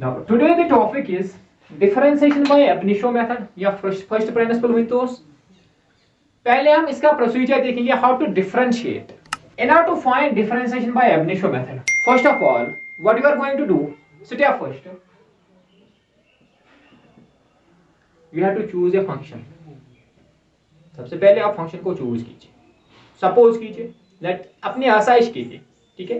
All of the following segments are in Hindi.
Now today the topic is differentiation by Abinito method या first principle हुई तो पहले हम इसका प्रोसीजर देखेंगे how to differentiate. In order to find differentiation by Abinito method, first of all, what you are going to do, step first, you have to choose a function. सबसे पहले आप फंक्शन को चूज कीजिए, सपोज कीजिए, लेट अपनी आसाइश कीजिए, ठीक है।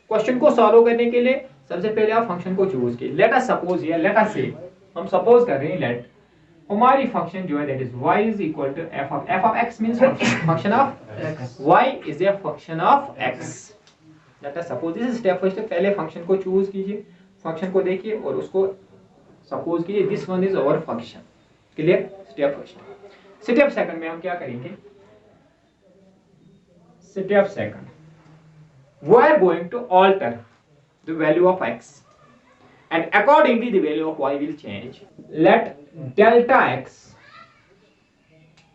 क्वेश्चन को सॉल्व करने के लिए सबसे पहले आप फंक्शन को चूज कीजिए। Late us suppose here, let us से हम सपोज कर रहे हैं लेट हमारी फंक्शन जो है that is y is equal to f of x means function of y is a function of x। Let us suppose this is step first, पहले फंक्शन को चूज कीजिए, फंक्शन को देखिए और उसको सपोज कीजिए this one is our function. Clear? Step first. Step second में हम क्या करेंगे? Step second, we are going to alter the value of x and accordingly the value of y will change. Let delta x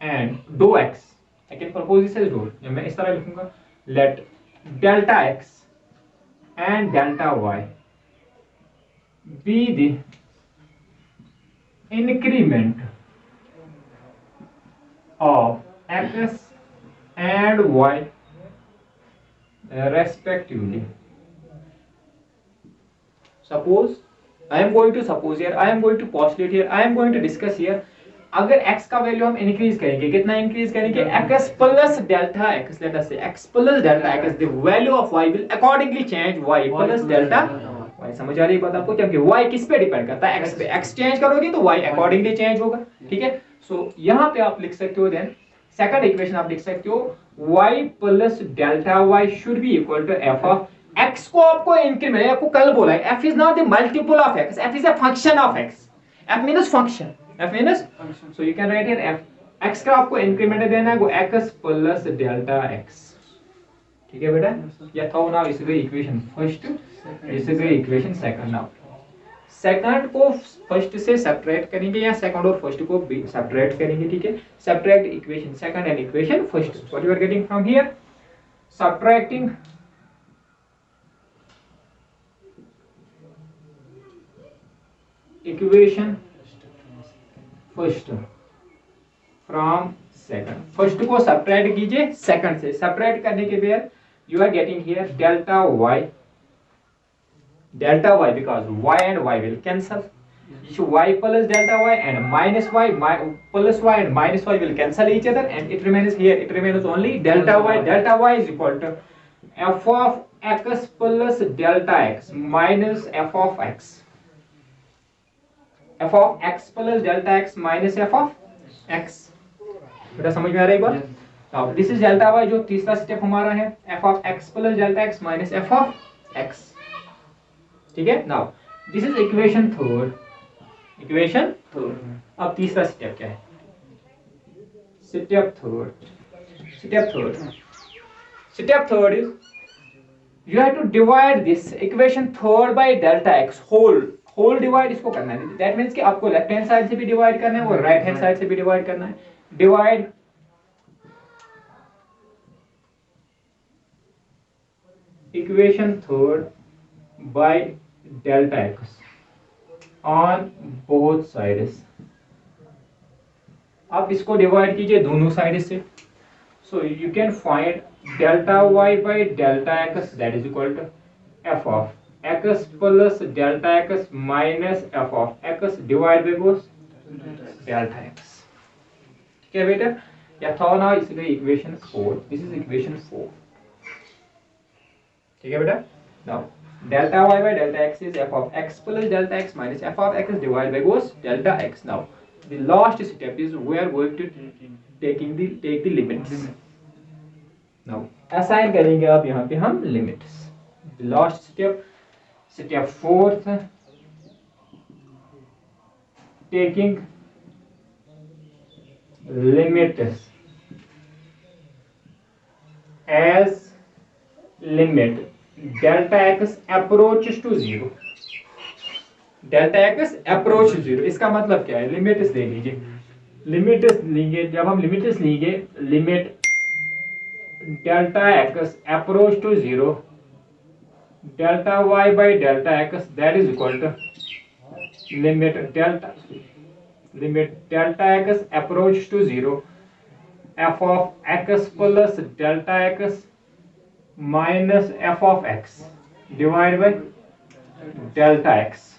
and dou x, I can propose this as dou, मैं इस तरह लिखूंगा, let delta x and delta y be the increment of x and y respectively. Suppose I am going to suppose here, I am going to postulate here, I am going to discuss here. अगर x का वैल्यू हम इंक्रीज करेंगे, कितना इंक्रीज करेंगे? x plus delta x, let us say x plus delta x, the value of y will accordingly change y plus delta y। समझ आ रही है बात आपको? क्योंकि y किस पे डिपेंड करता है? x पे। x चेंज करोगे तो y accordingly चेंज होगा, ठीक है। सो यहाँ पे आप लिख सकते हो देन सेकंड इक्वेशन आप लिख सकते हो y plus delta y should be equal to f of x को आपको इंक्रीमेंट, आपको कल बोला है f is not the multiple of x, f is a function of x, f means function, f means function, so you can write here f, x का आपको इंक्रीमेंट देना है वो x plus delta x, ठीक है बेटा। या था ना, इस गई इक्वेशन फर्स्ट, इस गई इक्वेशन सेकंड। नाउ सेकंड को फर्स्ट से सब्ट्रैक्ट करेंगे या सेकंड और फर्स्ट को सब्ट्रैक्ट करेंगे, ठीक है। Subtract equation second and equation first, what you are getting from here? Subtracting equation first from second, first को सब्ट्रैक्ट कीजिए सेकंड से, सब्ट्रैक्ट करने के बाद you are getting here delta y because y and y will cancel. Y plus delta y and minus y, plus y and minus y will cancel each other and it remains here, it remains only delta y. Delta y is equal to f of x plus delta x minus f of x, f of x plus delta x minus f of x। बेटा समझ में आ रही है बात? Now this is delta y, जो तीसरा स्टेप हमारा है f of x plus delta x minus f of x, ठीक है। Now this is equation third, equation third. अब तीसरा स्टेप क्या है? Step third, step third is you have to divide this equation third by delta x whole divide इसको करना है। दैट मींस कि आपको लेफ्ट हैंड साइड से भी डिवाइड करना है और राइट हैंड साइड से भी डिवाइड करना है। Divide equation third by delta x on both sides। आप इसको डिवाइड कीजिए दोनों साइड से, so you can find delta y by delta x that is equal to f of x plus delta x minus f of x divided by both delta x, ठीक है बेटा। या था ना इसका इक्वेशन 4, दिस इज इक्वेशन 4, ठीक है बेटा। Now delta y by delta x is f of x plus delta x minus f of x divided by cos delta x. Now the last step is we are going to take the limits. Now assign करेंगे अब यहाँ पे हम limits. The last step fourth, taking limits as limit delta x approaches to 0, delta x approach 0। इसका मतलब क्या है? लिमिट्स ले लीजिए, लिमिट्स लेंगे, जब हम लिमिट्स लेंगे limit delta x approach to 0 delta y by delta x that is equal to limit delta x approach to 0, f of x plus delta x minus f of x divided by delta x.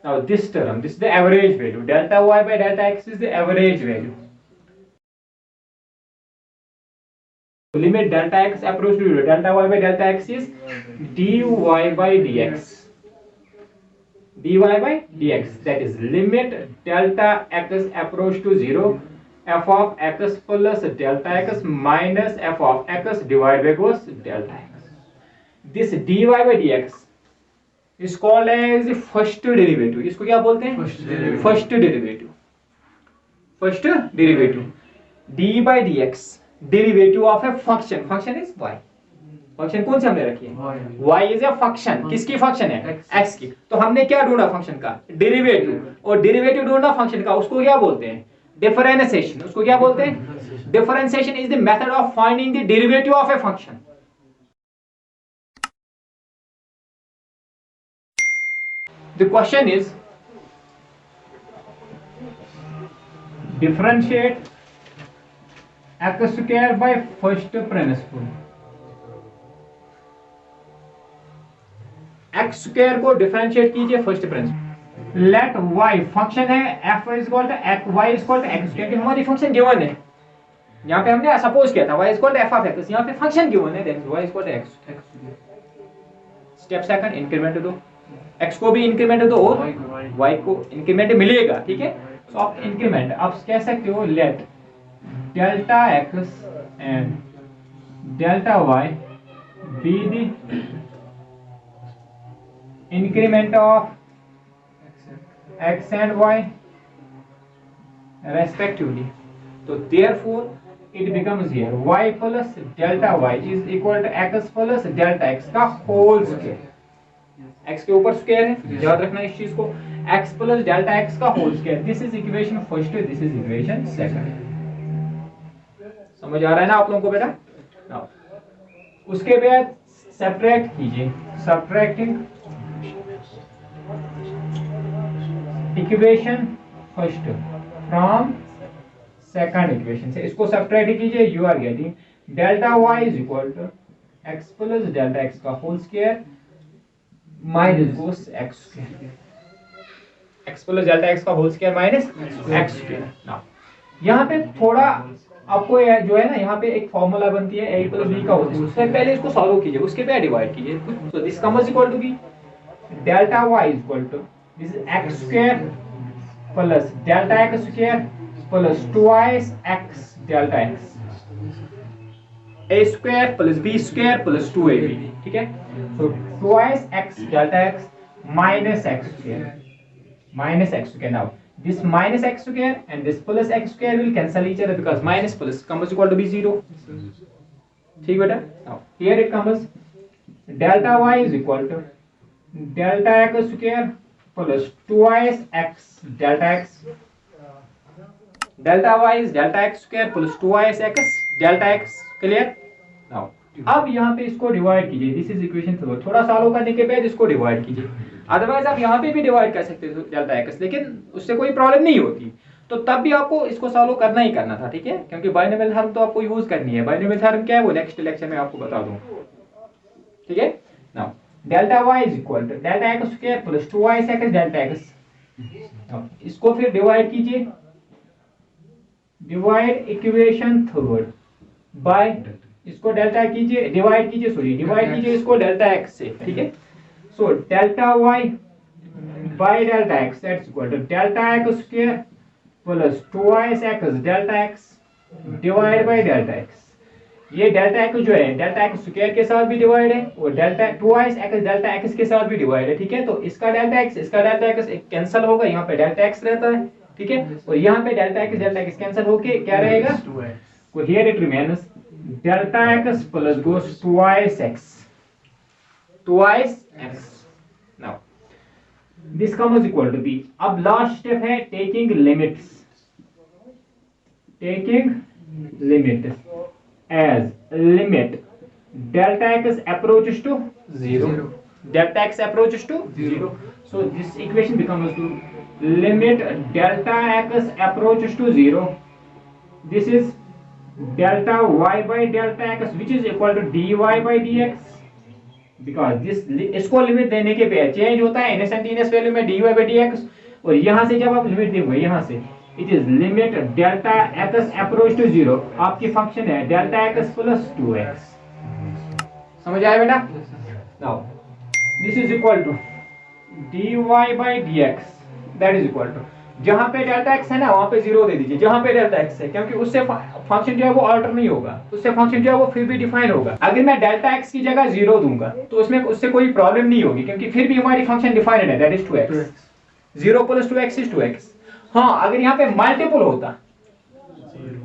Now this term, this is the average value. Delta y by delta x is the average value. Limit delta x approach to 0, delta y by delta x is dy by dx. dy by dx, that is limit delta x approach to 0, f of x plus delta x minus f of x divided by cos delta x. This dy by dx is called as first derivative. इसको क्या बोलते हैं? First derivative. First derivative dy by dx, derivative of a function. Function is y. Function कौन सी हमने रखी है? y is a function. किसकी फंक्शन है? x की. तो हमने क्या ढूंढा फंक्शन का? डेरिवेटिव. और डेरिवेटिव ढूंढना फंक्शन का, उसको क्या बोलते हैं? डिफरेंशिएशन. उसको क्या बोलते हैं? Differentiation is the method of finding the derivative of a function. The question is, differentiate x square by first principle. x square को डिफरेंशिएट कीजिए first principle. Let y function है f is equal to y is equal to x, क्योंकि हमारी फंक्शन गिवन है. यहाँ पे हमने सपोज किया था y is equal to f of x. यहाँ पे फंक्शन गिवन है, that is y is equal to x. Step second, increment दो. x को भी इंक्रीमेंट दो और y को इंक्रीमेंट मिलेगा. ठीक है. तो आप इंक्रीमेंट आप कह सकते हो let delta x and delta y be the increment of x and y respectively. तो therefore it becomes here y plus delta y is equal to x plus delta x का होल स्क्वायर. x के ऊपर स्क्वायर है, याद रखना इस चीज को. x प्लस डेल्टा x का whole square. This is equation first, this is equation second. समझ आ रहा है ना आप लोगों को बेटा? नाउ उसके बाद सब्ट्रैक्ट कीजिए. Subtracting equation first from second equation से, इसको सब्ट्रैक्ट कीजिए. You are getting delta y is equal to x plus delta x का whole square minus cos x square. x plus delta x का whole square minus x square. Now यहाँ पे थोड़ा आपको जो है ना, यहाँ पे एक फॉर्मूला बनती है a प्लस b का होल स्क्वायर. उससे पहले इसको सॉल्व कीजिए, उसके बाद डिवाइड कीजिए. तो this comes equal to be delta y is equal to this is x square plus delta x square plus twice x delta x. a square plus b square plus 2ab. ठीक है. so twice x delta x minus x square. Now this minus x square and this plus x square will cancel each other because minus plus comes equal to be 0. ठीक बेटा. now here it comes delta y is equal to delta x square plus twice x delta x. delta y is delta x square plus twice x delta x. clear. now अब यहाँ पे इसको डिवाइड कीजिए. This is equation through. थोड़ा सॉल्व करने के बाद इसको डिवाइड कीजिए. अदरवाइज आप यहाँ पे भी डिवाइड कर सकते हो डेल्टा एक्स, लेकिन उससे कोई प्रॉब्लम नहीं होती. तो तब भी आपको इसको सॉल्व करना ही करना था. ठीक है. क्योंकि बाइनोमियल थ्योरम तो आपको यूज करनी है. बाइनोमियल थ्योरम क्या है वो नेक्स्ट लेक्चर में आपको बता दूं. ठीक है. Now delta y is equal to delta x square plus 2x delta x. इसको फिर डिवाइड कीजिए. डिवाइड इक्वेशन थर्ड बाय, इसको डेल्टा कीजिए, डिवाइड कीजिए, सॉरी डिवाइड कीजिए इसको डेल्टा x से. ठीक है. So delta y by delta x that's equal to delta x square plus 2x delta x divide by delta x. ये डेल्टा x जो है डेल्टा x स्क्वायर के साथ भी डिवाइड है और डेल्टा 2x डेल्टा x के साथ भी डिवाइड है. ठीक है. तो इसका डेल्टा x कैंसिल होगा, यहाँ पे डेल्टा x रहता है. ठीक है. और यहाँ पे डेल्टा x कैंसिल होके क्या रहेगा? So here it remains delta x plus goes twice x. Now this comes equal to b. अब लास्ट स्टेप है taking limits. As limit delta x approaches to 0. Delta x approaches to 0. So this equation becomes to limit delta x approaches to 0. This is delta y by delta x which is equal to dy by dx. Because this इसको लिमिट देने के पे चेंज होता है इंस्टेंटेनियस वैल्यू में dy by dx, और यहाँ से जब आप लिमिट देंगे यहाँ से it is limit delta x approach to 0, आपकी फंक्शन है डेल्टा x प्लस 2x. समझ आया बेटा? Now this is equal to dy by dx that is equal to, जहां पे डेल्टा x है ना वहां पे 0 दे दीजिए जहां पे डेल्टा x है, क्योंकि उससे फंक्शन जो है वो ऑल्टर नहीं होगा, उससे फंक्शन जो है वो फिर भी डिफाइन होगा. अगर मैं डेल्टा x की जगह 0 दूंगा तो उसमें उससे कोई प्रॉब्लम नहीं होगी, क्योंकि फिर भी हमारी फंक्शन डिफाइंड है that is 2x. 0 plus 2x is 2x. हाँ, अगर यहाँ पे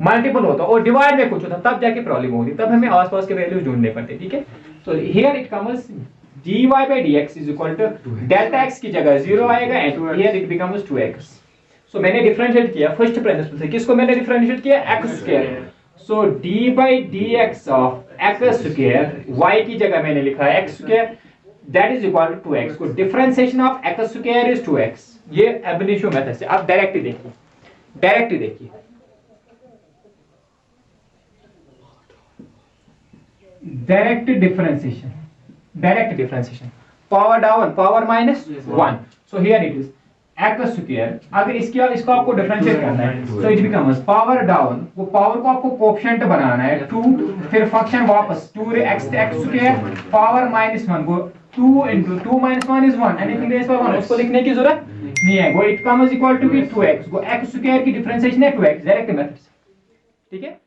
मल्टीपल होता और डिवाइड में कुछ होता तब जाके प्रॉब्लम होगी, तब हमें आसपास के वैल्यूज ढूंढने पड़ते. ठीक है, तो here it comes dy by dx is equal to delta x की जगह 0 आएगा and here it becomes 2x. सो मैंने डिफरेंशिएट किया फर्स्ट प्रिंसिपल से, किसको मैंने डिफरेंशिएट किया? x square. So d by dx of x square, y की जगह मैंने लिखा है x square, that is equal to 2x. को differentiation of x square is 2x. ये एबिनिशियो मेथड से. आप डायरेक्ट देखिए direct differentiation, power down power minus 1. So here it is x square. अगर इसको आपको डिफरेंशिएट करना है तो इट बिकम्स पावर डाउन, वो पावर को आपको कोएफिशिएंट बनाना है 2, फिर फंक्शन वापस 2x स्क्वायर पावर माइनस 1 को 2 into 2 minus 1 is 1, anything raise by 1, उसको लिखने की जरूरत नहीं है. वो it comes equal to 2x, वो x स्क्वायर की डिफरेंशिएशन है 2x डायरेक्ट मेथड से. ठीक है.